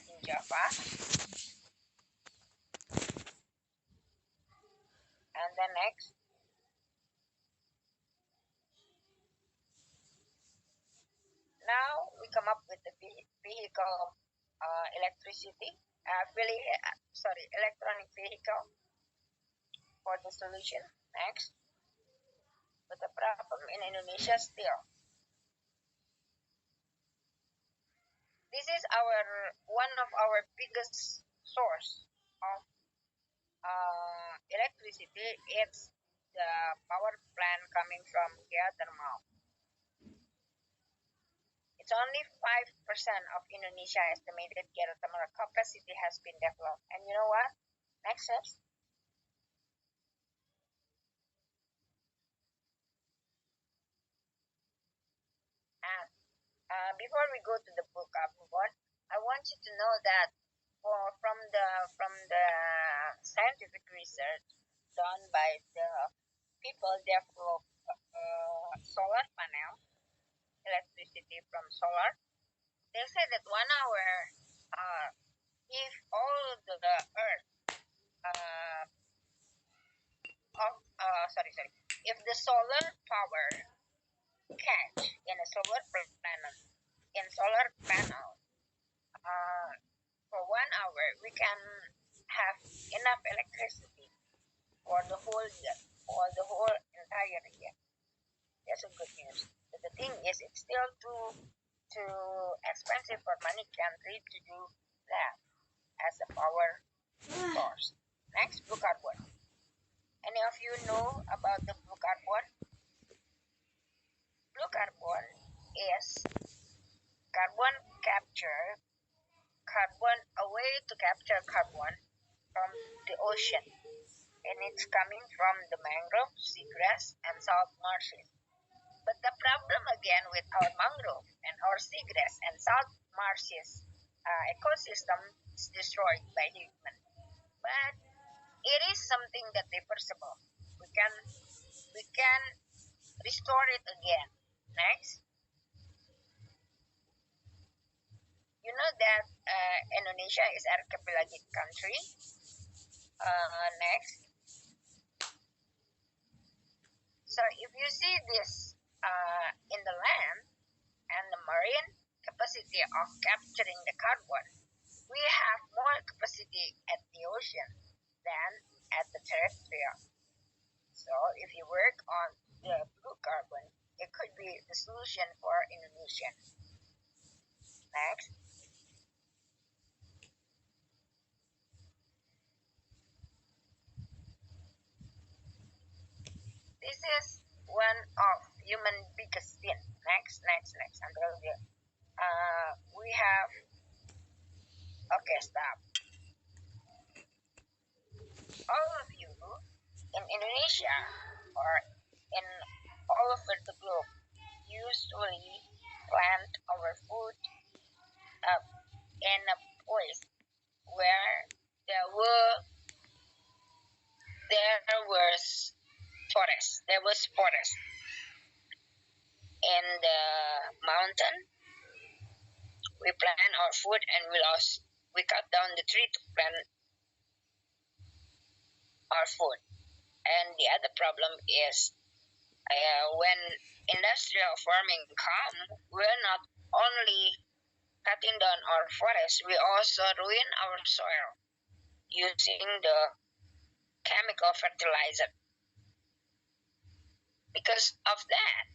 in Java. And then next, now we come up with the vehicle electronic vehicle for the solution. Next, but the problem in Indonesia still. This is one of our biggest source of electricity. It's the power plant coming from geothermal. It's only 5% of Indonesia estimated geothermal capacity has been developed. And you know what? Next steps. And before we go to the blue carbon board, I want you to know that from the scientific research done by the people develop solar panel, electricity from solar, they say that 1 hour, if all the earth, if the solar power catch in a solar panel, for 1 hour we can have enough electricity for the whole year, or the whole entire year. That's a good news. But the thing is, it's still too expensive for many countries to do that as a power source. Next, blue carbon. Any of you know about the blue carbon? Blue carbon is a way to capture carbon from the ocean, and it's coming from the mangrove, seagrass, and salt marshes. But the problem again with our mangrove and our seagrass and salt marshes ecosystem is destroyed by human. But it is something that reversible. We can restore it again. Next, you know that Indonesia is archipelagic country. Next, so if you see this in the land and the marine capacity of capturing the carbon, we have more capacity at the ocean than at the terrestrial. So if you work on the blue carbon, it could be the solution for Indonesia. Next. This is one of human biggest sin. Next. Until we have. Okay, stop. All of you in Indonesia or in all over the globe usually plant our food in a place where there was forest. There was forest in the mountain. We plant our food and we cut down the tree to plant our food. And the other problem is when industrial farming come, we're not only cutting down our forest, we also ruin our soil using the chemical fertilizer. Because of that,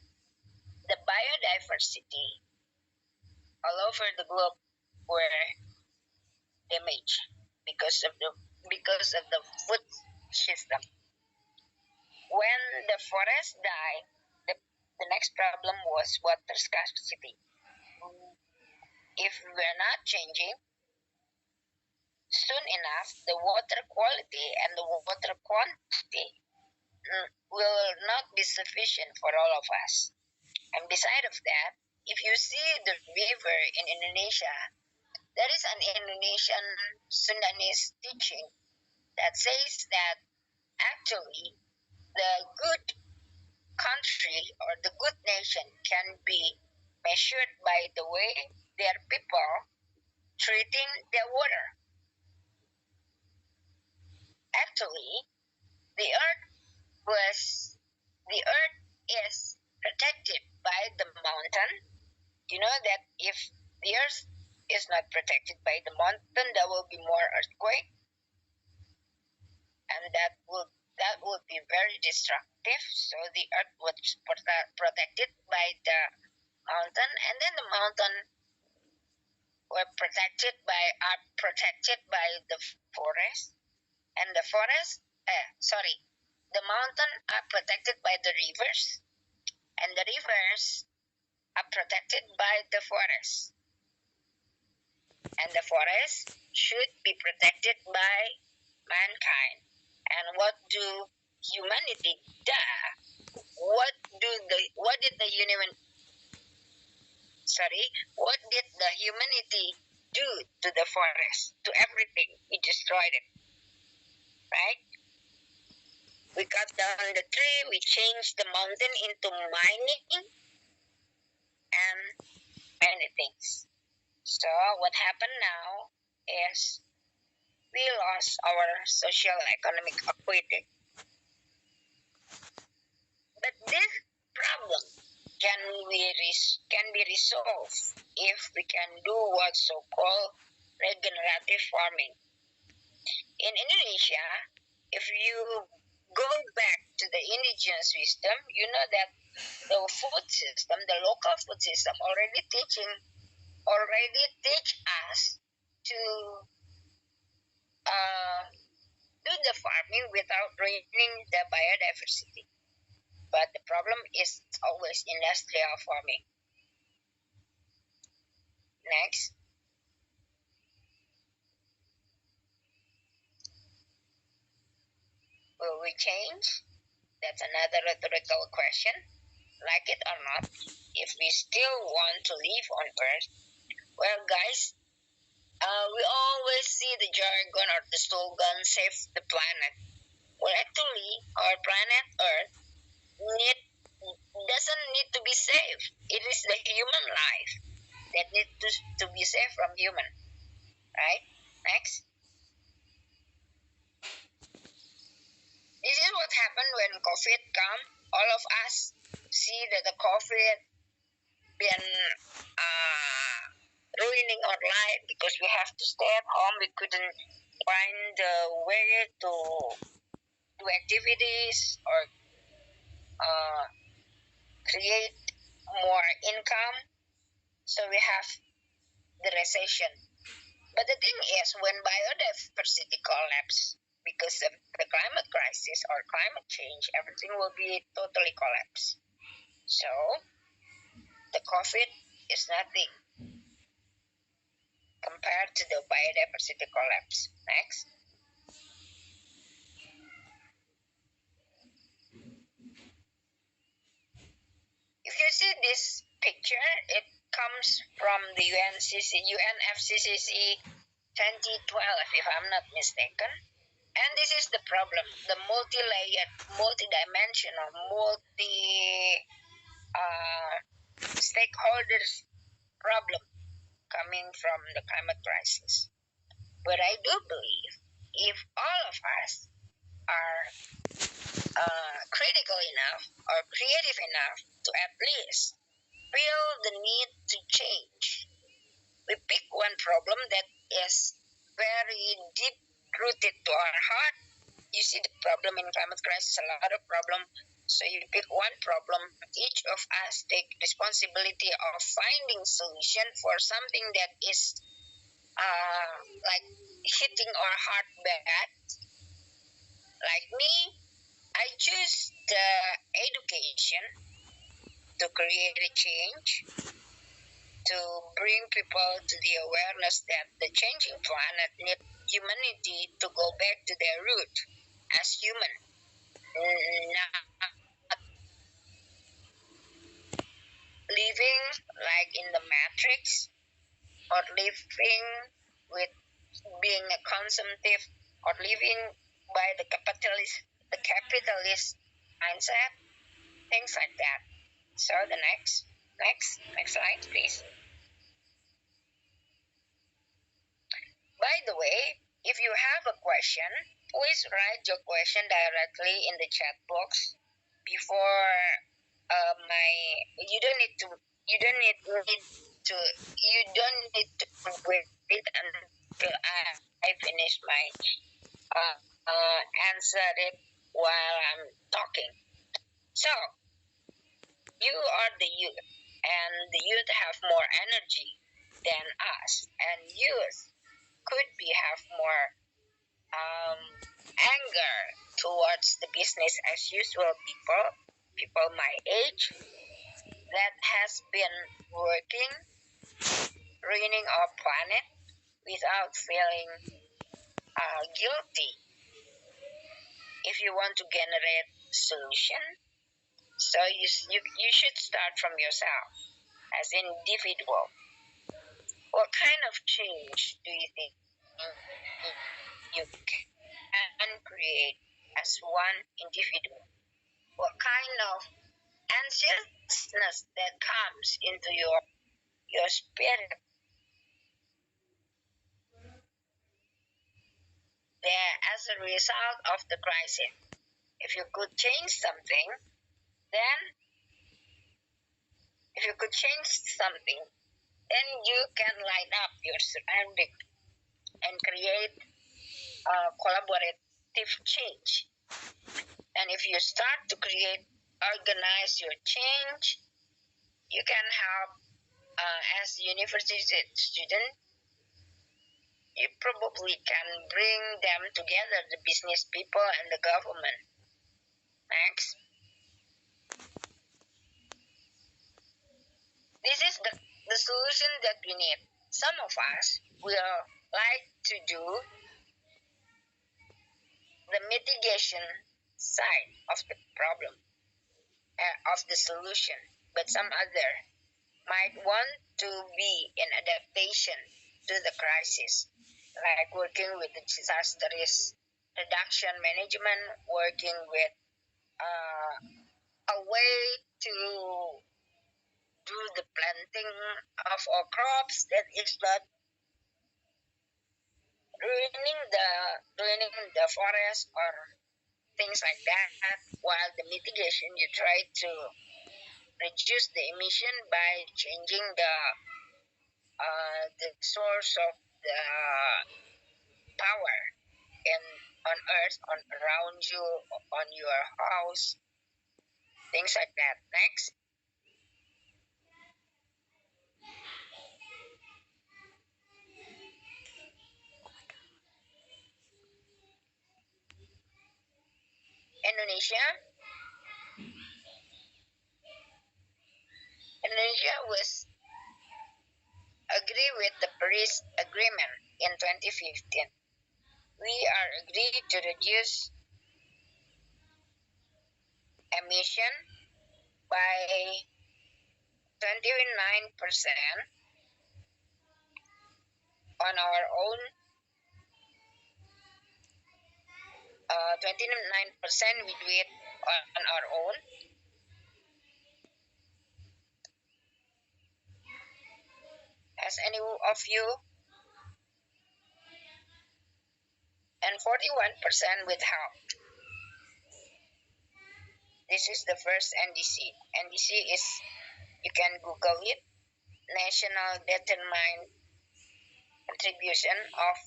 the biodiversity all over the globe were damaged because of the food system. When the forest died, the next problem was water scarcity. If we're not changing, soon enough the water quality and the water quantity will not be sufficient for all of us. And beside of that, if you see the river in Indonesia, there is an Indonesian Sundanese teaching that says that actually the good country or the good nation can be measured by the way their people treating the water. Actually, the earth is protected by the mountain. You know that if the earth is not protected by the mountain, there will be more earthquake, and that would be very destructive. So the earth was protected by the mountain, and then the mountain are protected by the forest, and the mountain are protected by the rivers, and the rivers are protected by the forest, and the forest should be protected by mankind. And what do humanity do? What did the humanity do to the forest, to everything? We destroyed it, right? We cut down the tree, we changed the mountain into mining and many things. So what happened now is we lost our social economic equity. But this problem can be resolved if we can do what's so-called regenerative farming. In Indonesia, if you go back to the indigenous wisdom, you know that the local food system already teach us to do the farming without ruining the biodiversity. But the problem is always industrial farming. Next. Will we change? That's another rhetorical question. Like it or not, if we still want to live on Earth, well, guys, we always see the jargon or the slogan, save the planet. Well, actually, our planet Earth doesn't need to be saved. It is the human life that needs to be saved from human. Right? Next. This is what happened when COVID come. All of us see that the COVID been ruining our life because we have to stay at home. We couldn't find a way to do activities or create more income. So we have the recession. But the thing is, when biodiversity collapse because of the climate crisis or climate change, everything will be totally collapsed. So the COVID is nothing compared to the biodiversity collapse. Next. If you see this picture, it comes from the UNFCCC 2012, if I'm not mistaken. And this is the problem, the multi-layered, multi-dimensional, stakeholders problem coming from the climate crisis. But I do believe if all of us are critical enough or creative enough to at least feel the need to change, we pick one problem that is very deep rooted to our heart. You see the problem in climate crisis, a lot of problem. So you pick one problem, each of us take responsibility of finding solution for something that is like hitting our heart bad. Like me, I choose the education to create a change, to bring people to the awareness that the changing planet needs humanity to go back to their root as human, not living like in the matrix or living with being a consumptive or living by the capitalist mindset, things like that. So the next slide, please. By the way, if you have a question, please write your question directly in the chat box before my. You don't need to. You don't need to. You don't need to wait until I finish my answer it while I'm talking. So you are the youth, and the youth have more energy than us, and youth could be have more anger towards the business as usual people my age that has been working, ruining our planet without feeling guilty. If you want to generate solution, so you should start from yourself as an individual. What kind of change do you think you can create as one individual? What kind of anxiousness that comes into your spirit there as a result of the crisis? If you could change something, then if you could change something, then you can light up your surrounding and create collaborative change. And if you start to organize your change, you can help as a university student. You probably can bring them together, the business people and the government. Next. This is the solution that we need. Some of us will like to do the mitigation side of the problem, of the solution, but some other might want to be in adaptation to the crisis, like working with the disaster risk reduction management, working with a way to do the planting of our crops that is not ruining the forest or things like that. While the mitigation, you try to reduce the emission by changing the source of the power in on earth, on around you, on your house, things like that. Next. Indonesia was agree with the Paris Agreement in 2015. We are agreed to reduce emission by 29% on our own, 29% we do it on our own. As any of you, and 41% with help. This is the first NDC. NDC is, you can Google it, National Determined Contribution of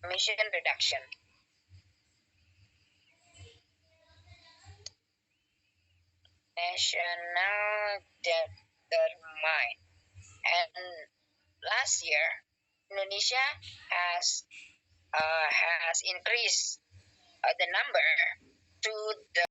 Emission Reduction. National Determined. And last year, Indonesia has increased the number to the